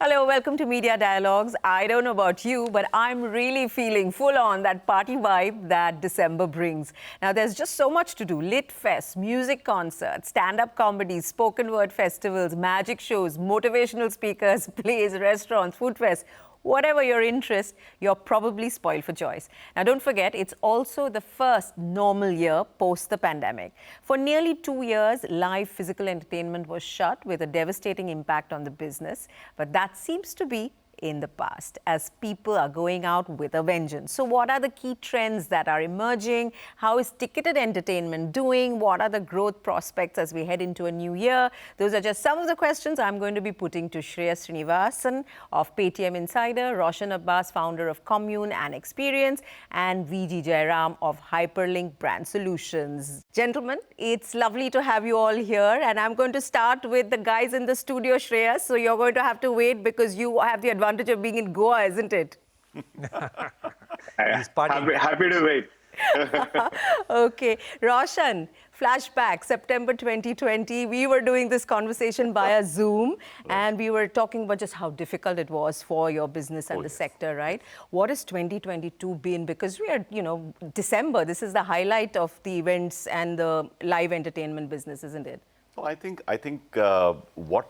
Hello, welcome to Media Dialogues. I don't know about you, but I'm really feeling full on that party vibe that December brings. Now, there's just so much to do. Lit fest, music concerts, stand-up comedy, spoken word festivals, magic shows, motivational speakers, plays, restaurants, food fest. Whatever your interest, you're probably spoiled for choice. Now, don't forget, it's also the first normal year post the pandemic. For nearly 2 years, live physical entertainment was shut with a devastating impact on the business. But that seems to be in the past as people are going out with a vengeance. So what are the key trends that are emerging? How is ticketed entertainment doing? What are the growth prospects as we head into a new year? Those are just some of the questions I'm going to be putting to Shreyas Srinivasan of Paytm Insider, Roshan Abbas, founder of Kommune and Experience, and VG Jairam of Hyperlink Brand Solutions. Gentlemen, it's lovely to have you all here, and I'm going to start with the guys in the studio, Shreyas. So you're going to have to wait because you have the advantage of being in Goa, isn't it? Happy to wait. Okay. Roshan, flashback, September 2020. We were doing this conversation via Zoom, and we were talking about just how difficult it was for your business and the sector, right? What has 2022 been? Because we are, December, this is the highlight of the events and the live entertainment business, isn't it? So I think what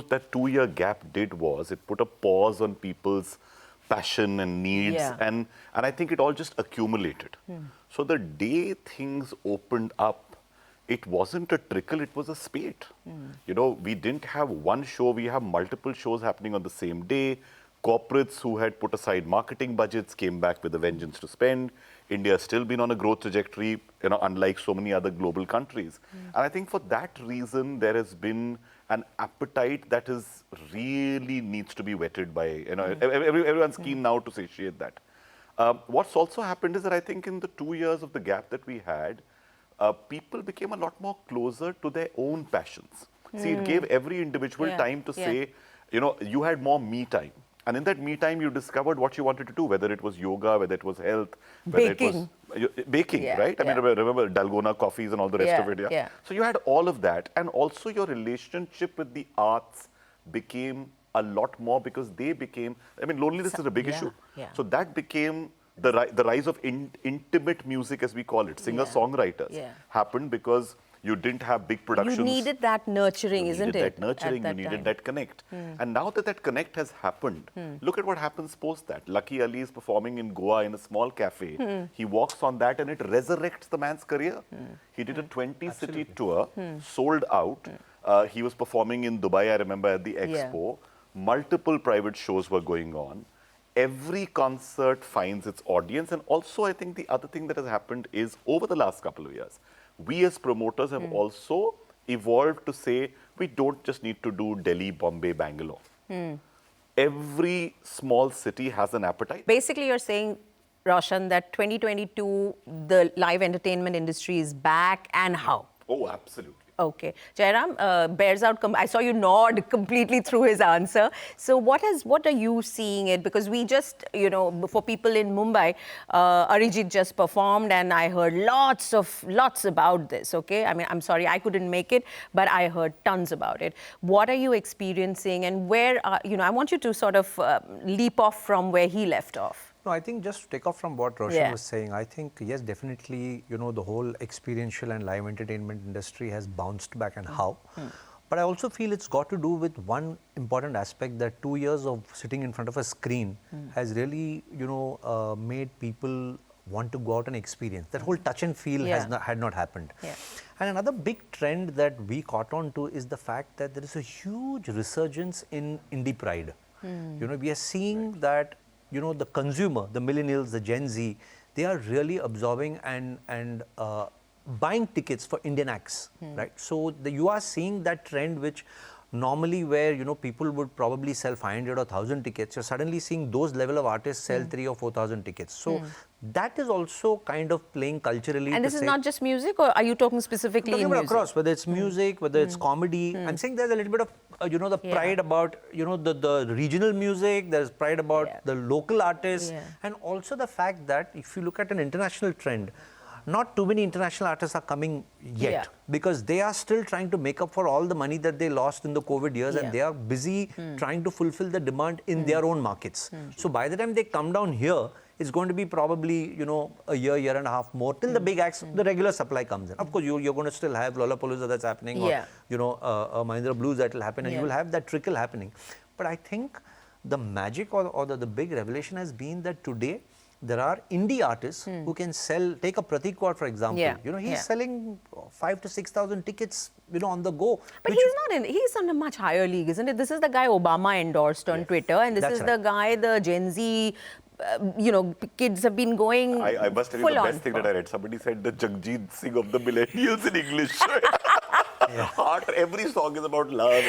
that 2-year gap did was it put a pause on people's passion and needs, and I think it all just accumulated. So the day things opened up, it wasn't a trickle, it was a spate. We didn't have one show, we have multiple shows happening on the same day. Corporates who had put aside marketing budgets came back with a vengeance to spend. India has still been on a growth trajectory, unlike so many other global countries. And I think for that reason, there has been an appetite that is really needs to be whetted by, everyone's keen now to satiate that. What's also happened is that I think in the 2 years of the gap that we had, people became a lot more closer to their own passions. See, it gave every individual time to say, you had more me time. And in that me time, you discovered what you wanted to do, whether it was yoga, whether it was health, whether it was baking, right? I mean, remember Dalgona coffees and all the rest of it, So you had all of that. And also your relationship with the arts became a lot more because they became, loneliness is a big issue. So that became the rise of intimate music, as we call it, singer-songwriters happened because you didn't have big productions. You needed that nurturing, isn't it? You needed that nurturing, you needed that connect. And now that that connect has happened, look at what happens post that. Lucky Ali is performing in Goa in a small cafe. He walks on that and it resurrects the man's career. He did a 20-city tour, sold out. He was performing in Dubai, I remember, at the Expo. Multiple private shows were going on. Every concert finds its audience. And also, I think the other thing that has happened is over the last couple of years, we as promoters have also evolved to say, we don't just need to do Delhi, Bombay, Bangalore. Every small city has an appetite. Basically, you're saying, Roshan, that 2022, the live entertainment industry is back, and how? Oh, absolutely. Okay. Jairam, bears out. I saw you nod completely through his answer. So what are you seeing it? Because we just, for people in Mumbai, Arijit just performed and I heard lots about this, okay? I mean, I'm sorry, I couldn't make it, but I heard tons about it. What are you experiencing and where, I want you to sort of leap off from where he left off. No, I think just to take off from what Roshan was saying, I think, yes, definitely, the whole experiential and live entertainment industry has bounced back and how. But I also feel it's got to do with one important aspect that 2 years of sitting in front of a screen has really, made people want to go out and experience. That whole touch and feel had not happened. And another big trend that we caught on to is the fact that there is a huge resurgence in indie pride. We are seeing that the consumer, the millennials, the Gen Z, they are really absorbing and buying tickets for Indian acts, right? So you are seeing that trend which normally where, people would probably sell 500 or 1,000 tickets, you're suddenly seeing those level of artists sell 3,000 or 4,000 tickets. So that is also kind of playing culturally. And this is not just music, or are you talking specifically in music? Across, whether it's music, whether it's comedy. I'm saying there's a little bit of, the pride about, the regional music, there's pride about the local artists, and also the fact that if you look at an international trend, not too many international artists are coming yet Yeah. because they are still trying to make up for all the money that they lost in the COVID years, and they are busy trying to fulfill the demand in their own markets. So by the time they come down here, it's going to be probably, a year and a half more till the big acts, the regular supply comes in. Of course, you're going to still have Lollapalooza that's happening, or, Mahindra Blues that will happen, and you will have that trickle happening. But I think the magic or the big revelation has been that today, there are indie artists who can sell, take a Pratik Kaur, for example. He's selling 5,000 to 6,000 tickets, on the go. But he's on a much higher league, isn't it? This is the guy Obama endorsed on Twitter, and this is the guy the Gen Z, kids have been going I must tell you the best thing that I read. Somebody said the Jagjit Singh of the millennials in English. Every song is about love.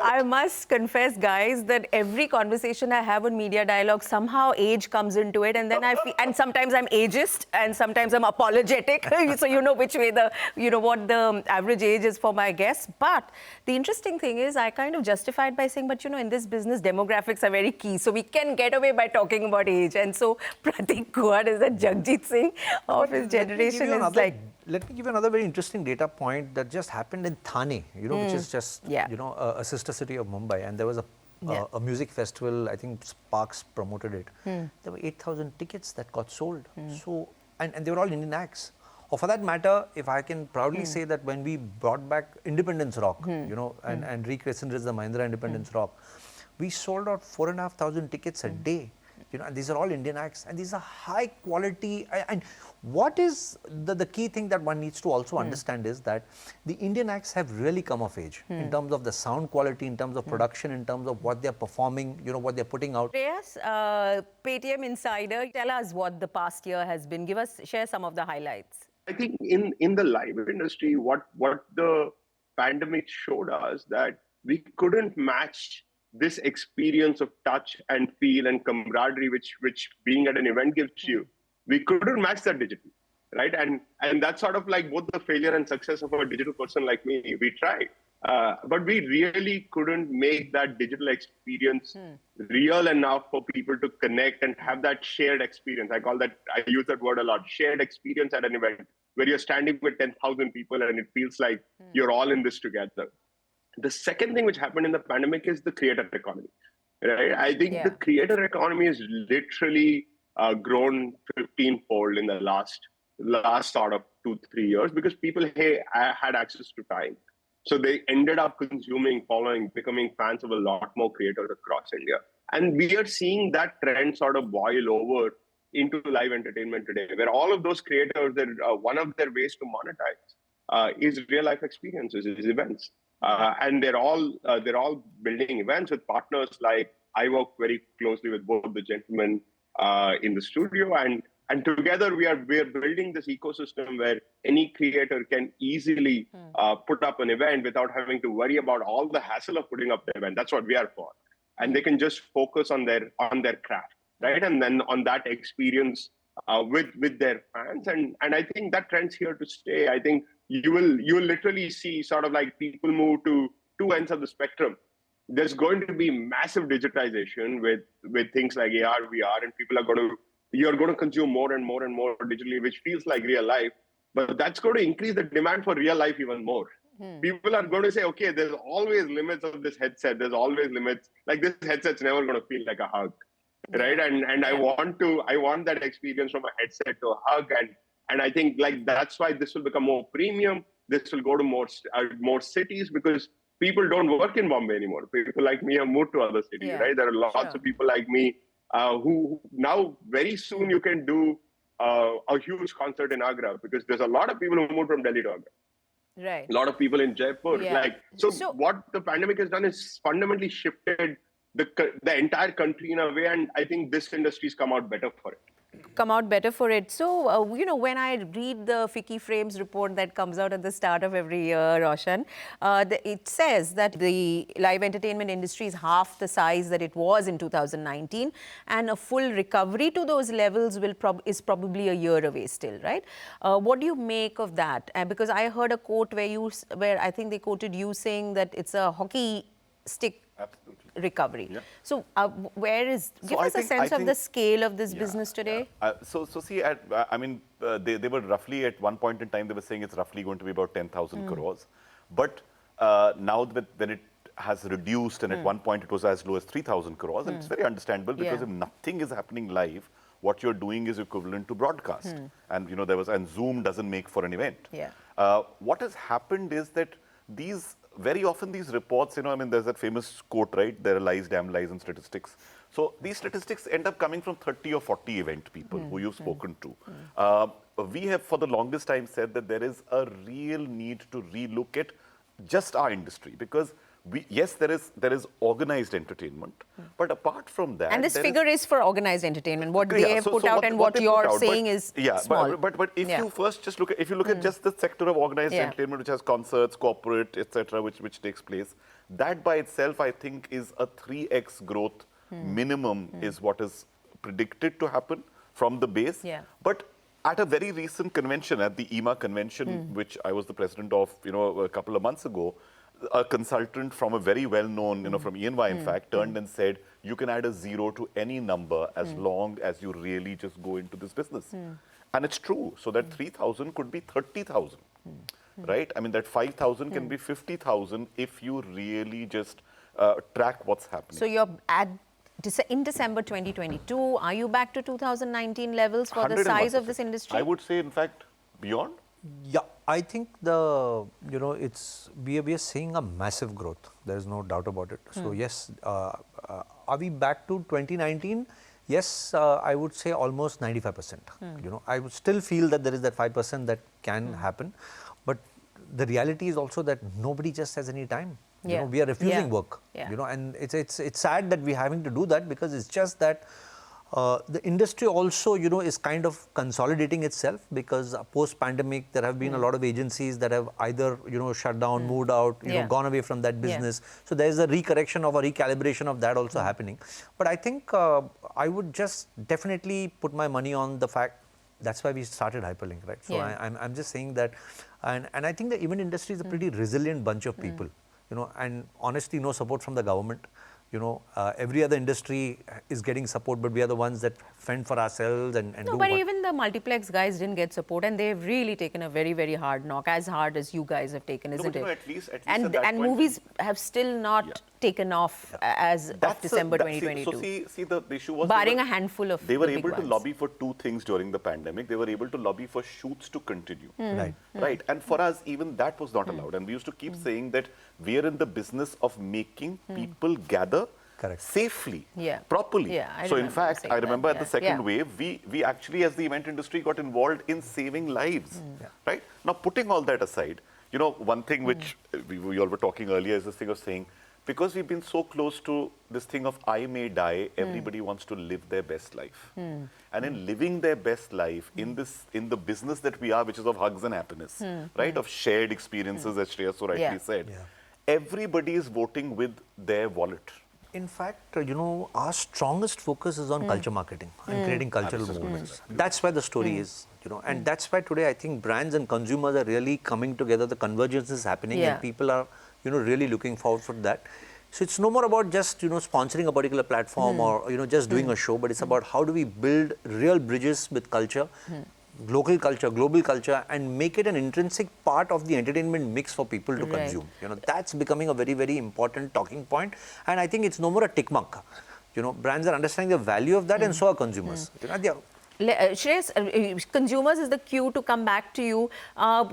I must confess, guys, that every conversation I have on Media Dialogue, somehow age comes into it, and then I feel, and sometimes I'm ageist, and sometimes I'm apologetic. So you know which way what the average age is for my guests. But the interesting thing is, I kind of justified by saying, but in this business, demographics are very key. So we can get away by talking about age. And so Pratik Kaur is a Jagjit Singh of his generation. Let me give you another very interesting data point that just happened in Thane, which is just, a sister city of Mumbai. And there was a music festival, I think Sparks promoted it. There were 8,000 tickets that got sold. So, and they were all Indian acts. Or for that matter, if I can proudly say that when we brought back Independence Rock, and rechristened as the Mahindra Independence Rock, we sold out 4,500 tickets a day. And these are all Indian acts, and these are high quality. And what is the key thing that one needs to also understand is that the Indian acts have really come of age in terms of the sound quality, in terms of production, in terms of what they're performing, what they're putting out. Shreyas, Paytm Insider, tell us what the past year has been. Share some of the highlights. I think in the live industry, what the pandemic showed us that we couldn't match this experience of touch and feel and camaraderie, which being at an event gives you. We couldn't match that digitally, right? And that's sort of like both the failure and success of a digital person like me. We tried, but we really couldn't make that digital experience real enough for people to connect and have that shared experience. I use that word a lot, shared experience at an event where you're standing with 10,000 people and it feels like you're all in this together. The second thing which happened in the pandemic is the creator economy, right? I think the creator economy has literally grown 15-fold in the last sort of 2-3 years because people had access to time. So they ended up consuming, following, becoming fans of a lot more creators across India. And we are seeing that trend sort of boil over into live entertainment today, where all of those creators, one of their ways to monetize is real life experiences, is events. And they're all building events with partners like I work very closely with both the gentlemen in the studio, and together we are building this ecosystem where any creator can easily put up an event without having to worry about all the hassle of putting up the event. That's what we are for, and they can just focus on their craft, right? And then on that experience with their fans, and I think that trend's here to stay. I think you will literally see sort of like people move to two ends of the spectrum. There's going to be massive digitization with things like AR, VR, and you're going to consume more and more and more digitally, which feels like real life. But that's going to increase the demand for real life even more. People are going to say, okay, there's always limits of this headset. There's always limits. Like this headset's never going to feel like a hug, right? And I want that experience from a headset to a hug. And I think like that's why this will become more premium. This will go to more cities because people don't work in Bombay anymore. People like me have moved to other cities, right? There are lots of people like me who now very soon you can do a huge concert in Agra because there's a lot of people who moved from Delhi to Agra. Right. A lot of people in Jaipur. So what the pandemic has done is fundamentally shifted the entire country in a way, and I think this industry's come out better for it. So, when I read the FICCI Frames report that comes out at the start of every year, Roshan, it says that the live entertainment industry is half the size that it was in 2019, and a full recovery to those levels is probably a year away still, right? What do you make of that? Because I heard a quote where I think they quoted you saying that it's a hockey stick recovery. Yeah. So give us a sense of the scale of this business today. So see, they were roughly at one point in time, they were saying it's roughly going to be about 10,000 crores. But now when it has reduced, and at one point it was as low as 3,000 crores, and it's very understandable because if nothing is happening live, what you're doing is equivalent to broadcast. And and Zoom doesn't make for an event. What has happened is that very often these reports, there's that famous quote, right? There are lies, damn lies, and statistics. So these statistics end up coming from 30 or 40 event people who you've spoken to. We have for the longest time said that there is a real need to relook at just our industry, because yes, there is organized entertainment, but apart from that, and this figure is for organized entertainment. What they have put out and what you're saying is small. But if you first just look at just the sector of organized entertainment, which has concerts, corporate, etc., which takes place, that by itself, I think, is a 3x growth minimum is what is predicted to happen from the base. But at a very recent convention, at the EMA convention, which I was the president of, a couple of months ago, a consultant from a very well-known, from EY, in fact, turned and said, you can add a 0 to any number as long as you really just go into this business. And it's true. So that 3,000 could be 30,000, right? I mean, that 5,000 can be 50,000 if you really just track what's happening. So you're in December 2022, are you back to 2019 levels for the size of this industry? I would say, in fact, beyond. Yeah, I think we are seeing a massive growth. There is no doubt about it. So yes, are we back to 2019? Yes, I would say almost 95%. I would still feel that there is that 5% that can happen, but the reality is also that nobody just has any time. We are refusing work. And it's sad that we're having to do that, because it's just that the industry also, is kind of consolidating itself, because post-pandemic, there have been a lot of agencies that have either, shut down, moved out, gone away from that business. So there's a recorrection of a recalibration of that also happening. But I think I would just definitely put my money on the fact that's why we started Hyperlink, right? So I'm just saying that, and I think the event industry is a pretty resilient bunch of people, and honestly, no support from the government. Every other industry is getting support, but we are the ones that fend for ourselves and No, but even the multiplex guys didn't get support, and they've really taken a very, very hard knock, as hard as you guys have taken, isn't it? At least and movies have still not taken off as of December 2022. So see, the issue was barring a handful of they were able to lobby for two things during the pandemic. They were able to lobby for shoots to continue. Right. And for us, even that was not allowed. And we used to keep saying that we are in the business of making people gather safely, properly. So in fact, I remember at the second wave, we actually, as the event industry, got involved in saving lives. Right. Now, putting all that aside, one thing which we all were talking earlier is this thing of saying, because we've been so close to this thing of I may die, everybody wants to live their best life. And in living their best life, in the business that we are, which is of hugs and happiness, right, of shared experiences, as Shreyas so rightly said, everybody is voting with their wallet. In fact, our strongest focus is on culture marketing and creating cultural movements. That's where the story is, and that's why today I think brands and consumers are really coming together. The convergence is happening, and people are really looking forward for that. So it's no more about just, sponsoring a particular platform or, just doing a show, but it's about how do we build real bridges with culture, local culture, global culture, and make it an intrinsic part of the entertainment mix for people to consume. That's becoming a very, very important talking point. And I think it's no more a tick mark. Brands are understanding the value of that, and so are consumers. Shreyas, consumers is the cue to come back to you.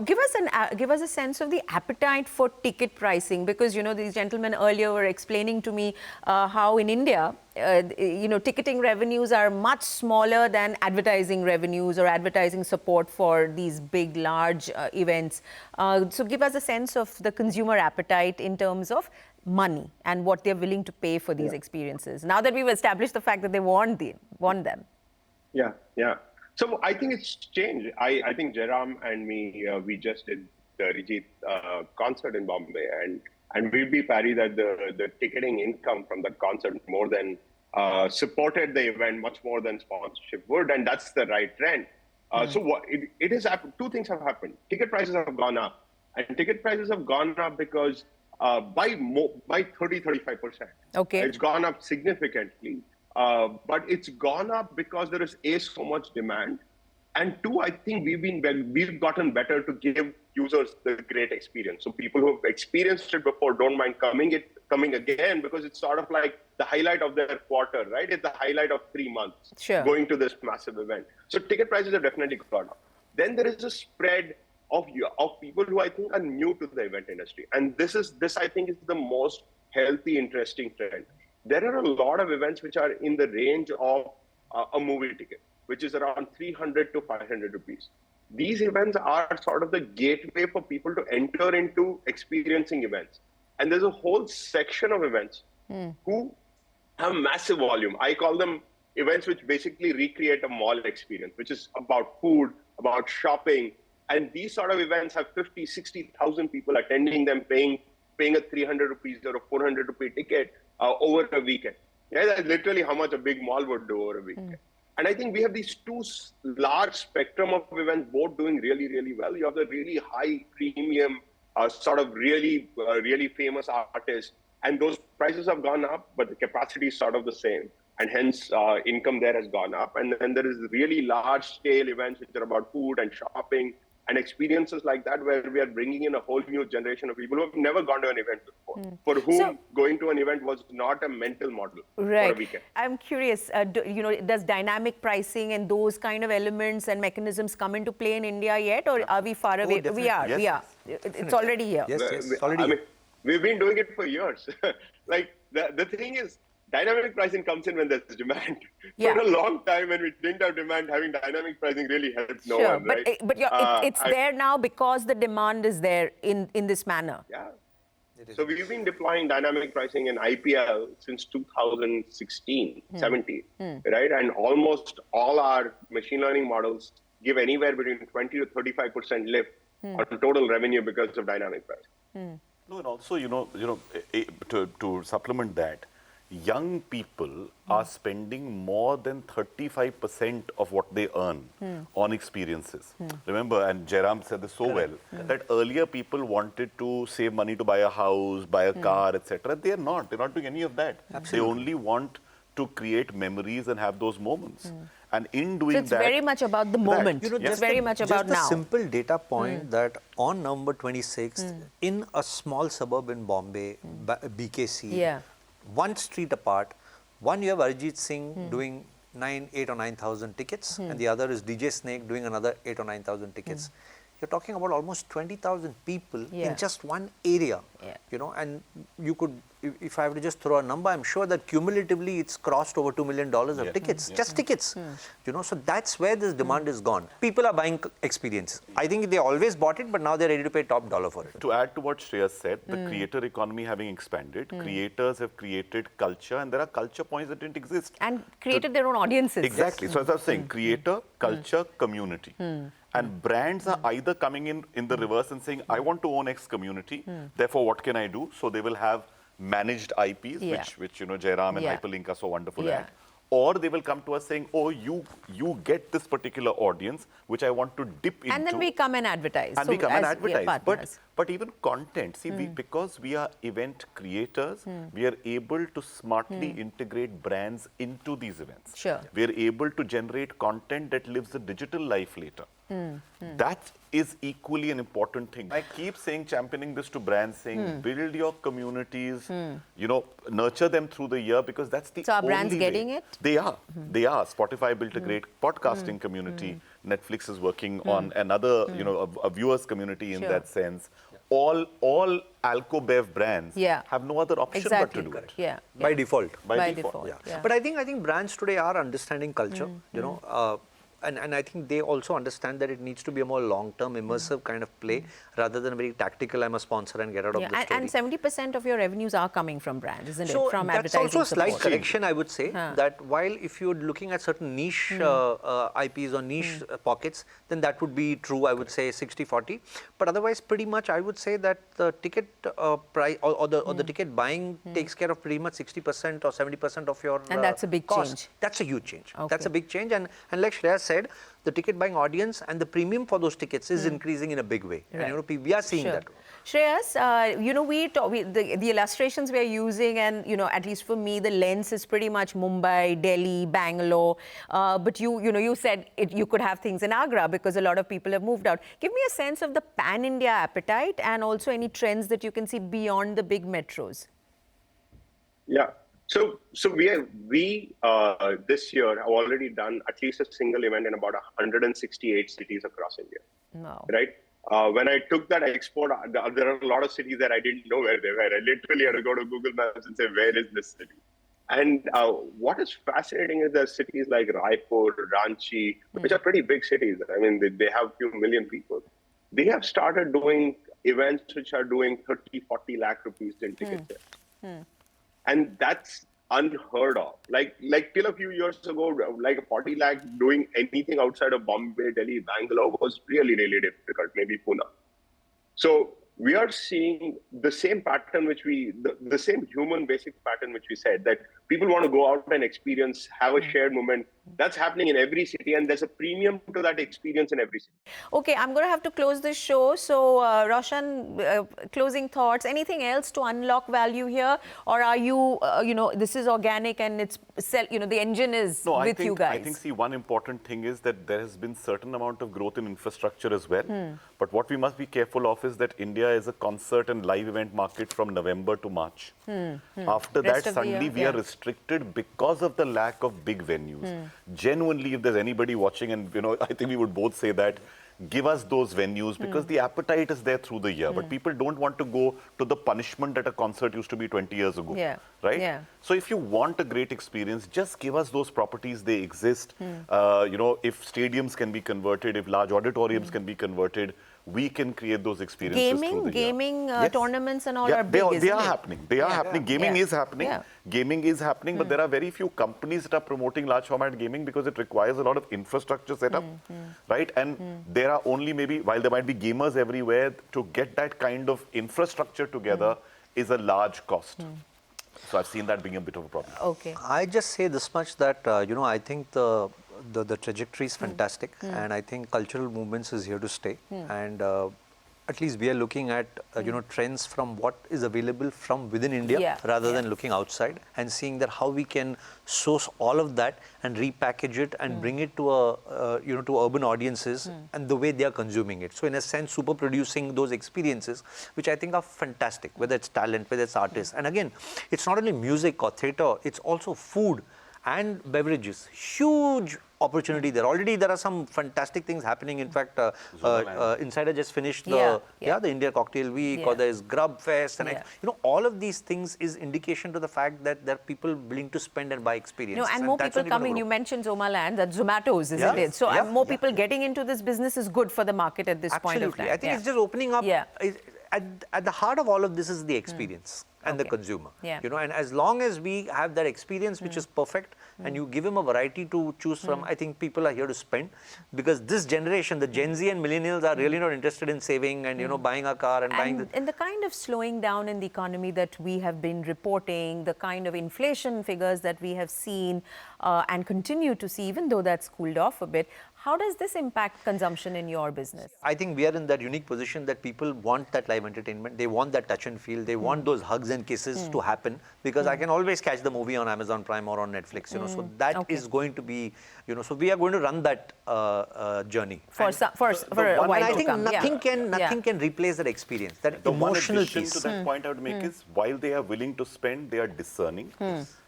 Give us a sense of the appetite for ticket pricing, because these gentlemen earlier were explaining to me how in India, ticketing revenues are much smaller than advertising revenues or advertising support for these big, large events. So give us a sense of the consumer appetite in terms of money and what they're willing to pay for these experiences, now that we've established the fact that they want them. Yeah. So I think it's changed. I think Jairam and me, we just did the Rijit concert in Bombay, and we'd be parry that the ticketing income from the concert more than supported the event much more than sponsorship would, and that's the right trend. So what it is, two things have happened. Ticket prices have gone up, and ticket prices have gone up because by 30-35%. Okay. It's gone up significantly, but it's gone up because there is so much demand, and two, I think we've gotten better to give users the great experience. So people who have experienced it before don't mind coming again, because it's sort of like the highlight of their quarter, right? It's the highlight of 3 months. Sure. Going to this massive event. So ticket prices have definitely gone up. Then there is a spread of people who I think are new to the event industry, and this I think is the most healthy, interesting trend. There are a lot of events which are in the range of a movie ticket, which is around 300 to 500 rupees. These events are sort of the gateway for people to enter into experiencing events. And there's a whole section of events who have massive volume. I call them events which basically recreate a mall experience, which is about food, about shopping. And these sort of events have 50, 60,000 people attending them, paying a 300 rupees or a 400 rupee ticket over a weekend. Yeah, that's literally how much a big mall would do over a weekend. And I think we have these two large spectrum of events, both doing really, really well. You have the really high premium, sort of really famous artists, and those prices have gone up, but the capacity is sort of the same. And hence, income there has gone up. And then there is really large scale events which are about food and shopping and experiences like that, where we are bringing in a whole new generation of people who have never gone to an event before, for whom going to an event was not a mental model for a weekend. I'm curious, does dynamic pricing and those kind of elements and mechanisms come into play in India yet, or are we far away? We are. It's already here. Yes, it's already here. We've been doing it for years. Like, the thing is, dynamic pricing comes in when there's demand. For a long time, when we didn't have demand, having dynamic pricing really helped no one, right? But it's there now because the demand is there in this manner. Yeah. So we've been deploying dynamic pricing in IPL since 2016, 17, right? And almost all our machine learning models give anywhere between 20 to 35% lift on total revenue because of dynamic pricing. No, and also, to supplement that, young people are spending more than 35% of what they earn on experiences. Remember, and Jairam said this so well, that earlier people wanted to save money to buy a house, buy a car, etc. They're not doing any of that. Absolutely. They only want to create memories and have those moments. And in doing that, it's very much about the moment. It's very much about now. Just a simple data point that on November 26th, in a small suburb in Bombay, BKC, one street apart, one you have Arijit Singh doing 8 or 9,000 tickets, and the other is DJ Snake doing another 8 or 9,000 tickets. You're talking about almost 20,000 people in just one area, and you could, if I were to just throw a number, I'm sure that cumulatively it's crossed over $2 million of tickets, just tickets, so that's where this demand is gone. People are buying experience. I think they always bought it, but now they're ready to pay top dollar for it. To add to what Shreyas said, the creator economy having expanded, creators have created culture, and there are culture points that didn't exist. And created their own audiences. Exactly. So as I was saying, creator, culture, community. And brands are either coming in the reverse and saying, I want to own X community, therefore what can I do? So they will have managed IPs, which Jairam and Hyperlink are so wonderful at. Or they will come to us saying, oh, you get this particular audience, which I want to dip into. And then we come and advertise. And we come and advertise. But even content, see, because we are event creators, we are able to smartly integrate brands into these events. Sure. We are able to generate content that lives a digital life later. That is equally an important thing. I keep saying, championing this to brands, saying, build your communities, nurture them through the year, because that's the only way. So are brands getting it? They are. They are. Spotify built a great podcasting community. Netflix is working on another, a viewers community in that sense. All Alco-Bev brands have no other option but to do it. By default. By default. But I think brands today are understanding culture, and I think they also understand that it needs to be a more long-term, immersive kind of play rather than very tactical, I'm a sponsor and get out of the story. And 70% of your revenues are coming from brands, isn't it? From that's also a slight correction, I would say, that while if you're looking at certain niche IPs or niche pockets, then that would be true, I would say 60-40. But otherwise, pretty much, I would say that the ticket price or the ticket buying takes care of pretty much 60% or 70% of your And that's a big cost. change. That's a huge change. That's a big change. And like Shreya said, said, the ticket buying audience and the premium for those tickets is increasing in a big way. Right. And we are seeing that. Shreyas, the illustrations we're using, and at least for me, the lens is pretty much Mumbai, Delhi, Bangalore. But you said you could have things in Agra because a lot of people have moved out. Give me a sense of the pan-India appetite and also any trends that you can see beyond the big metros. Yeah. So we this year have already done at least a single event in about 168 cities across India. Wow. Right. When I took that export, there are a lot of cities that I didn't know where they were. I literally had to go to Google Maps and say, where is this city? And what is fascinating is there are cities like Raipur, Ranchi, which are pretty big cities. I mean, they have a few million people. They have started doing events which are doing 30, 40 lakh rupees in tickets. And that's unheard of. Like till a few years ago, like a 40 lakh doing anything outside of Bombay, Delhi, Bangalore was really, really difficult, maybe Pune. So we are seeing the same pattern the same human basic pattern which we said, that people want to go out and experience, have a shared moment. That's happening in every city, and there's a premium to that experience in every city. Okay, I'm going to have to close this show. So, Roshan, closing thoughts, anything else to unlock value here? Or are you, this is organic and it's, the engine is with you guys? I think, see, one important thing is that there has been certain amount of growth in infrastructure as well. But what we must be careful of is that India is a concert and live event market from November to March. After that, suddenly we are restricted because of the lack of big venues. Genuinely, if there's anybody watching, and I think we would both say that, give us those venues, because the appetite is there through the year. But people don't want to go to the punishment that a concert used to be 20 years ago. Right? So if you want a great experience, just give us those properties. They exist. If stadiums can be converted, if large auditoriums can be converted, we can create those experiences through the gaming year. Tournaments and all are big, they are happening. They are happening. Gaming is happening. Gaming is happening, but there are very few companies that are promoting large format gaming because it requires a lot of infrastructure setup, right? And there are only maybe, while there might be gamers everywhere, to get that kind of infrastructure together is a large cost. So I've seen that being a bit of a problem. Okay. I just say this much that, I think the trajectory is fantastic, and I think cultural movements is here to stay. And at least we are looking at, trends from what is available from within India rather than looking outside, and seeing that how we can source all of that and repackage it and bring it to to urban audiences and the way they are consuming it. So in a sense, super producing those experiences, which I think are fantastic, whether it's talent, whether it's artists. And again, it's not only music or theatre, it's also food and beverages. Huge opportunity there. Already there are some fantastic things happening. In fact, Insider just finished the India Cocktail Week, or there is Grub Fest, and all of these things is indication to the fact that there are people willing to spend and buy experiences. And more people coming. You mentioned Zomaland, that Zomato's, isn't it? So more people getting into this business is good for the market at this point of time. I think it's just opening up. At the heart of all of this is the experience. And the consumer, and as long as we have that experience which is perfect, and you give them a variety to choose from, I think people are here to spend, because this generation, the Gen Z and millennials, are really not interested in saving and buying a car and buying and the kind of slowing down in the economy that we have been reporting, the kind of inflation figures that we have seen and continue to see, even though that's cooled off a bit. How does this impact consumption in your business? I think we are in that unique position that people want that live entertainment. They want that touch and feel. They want those hugs and kisses to happen, because I can always catch the movie on Amazon Prime or on Netflix. So that is going to be, so we are going to run that journey. For a while I to think come. nothing can replace that experience, that emotional piece. To that point I would make is, while they are willing to spend, they are discerning.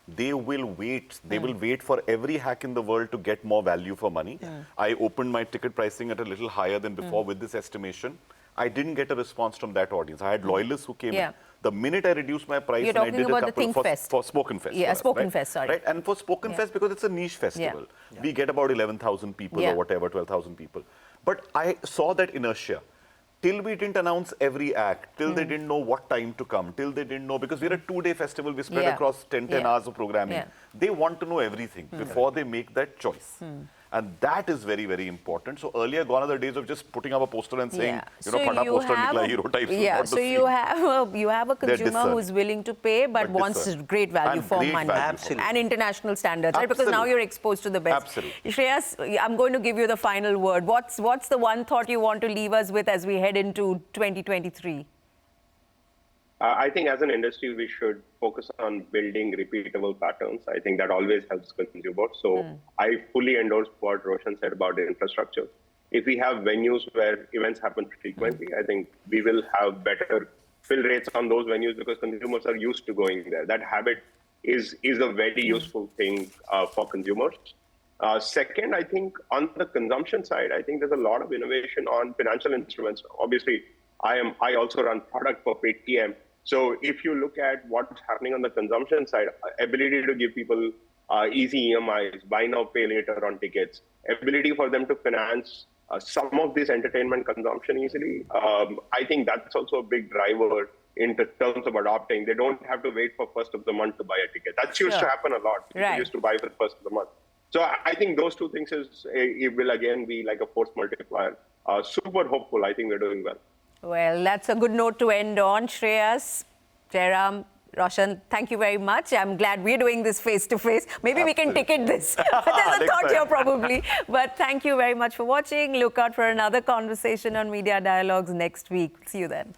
They will wait. They will wait for every hack in the world to get more value for money. I opened my ticket pricing at a little higher than before with this estimation. I didn't get a response from that audience. I had loyalists who came in. The minute I reduced my price, and I did a couple for Spoken Fest. Spoken Fest, sorry. Right? And for Spoken Fest, because it's a niche festival, we get about 11,000 people or whatever, 12,000 people. But I saw that inertia. Till we didn't announce every act, till they didn't know what time to come, till they didn't know, because we're a 2-day festival, we spread across 10 hours of programming. They want to know everything before they make that choice. And that is very, very important. So earlier, gone are the days of just putting up a poster and saying, phada poster nikla hero types. Yeah, so you have a consumer who's willing to pay but wants great value for money. Absolutely. And international standards, right? Because now you're exposed to the best. Absolutely. Shreyas, I'm going to give you the final word. What's the one thought you want to leave us with as we head into 2023? I think as an industry, we should focus on building repeatable patterns. I think that always helps consumers. So I fully endorse what Roshan said about the infrastructure. If we have venues where events happen frequently, I think we will have better fill rates on those venues because consumers are used to going there. That habit is a very useful thing for consumers. Second, I think on the consumption side, I think there's a lot of innovation on financial instruments. Obviously, I also run product for Paytm. So if you look at what's happening on the consumption side, ability to give people easy EMIs, buy now, pay later on tickets, ability for them to finance some of this entertainment consumption easily, I think that's also a big driver in terms of adopting. They don't have to wait for first of the month to buy a ticket. That used to happen a lot. People used to buy for the first of the month. So I think those two things it will again be like a force multiplier. Super hopeful. I think we're doing well. Well, that's a good note to end on. Shreyas, Jairam, Roshan, thank you very much. I'm glad we're doing this face-to-face. Maybe we can ticket this. There's a thought here probably. But thank you very much for watching. Look out for another conversation on Media Dialogues next week. See you then.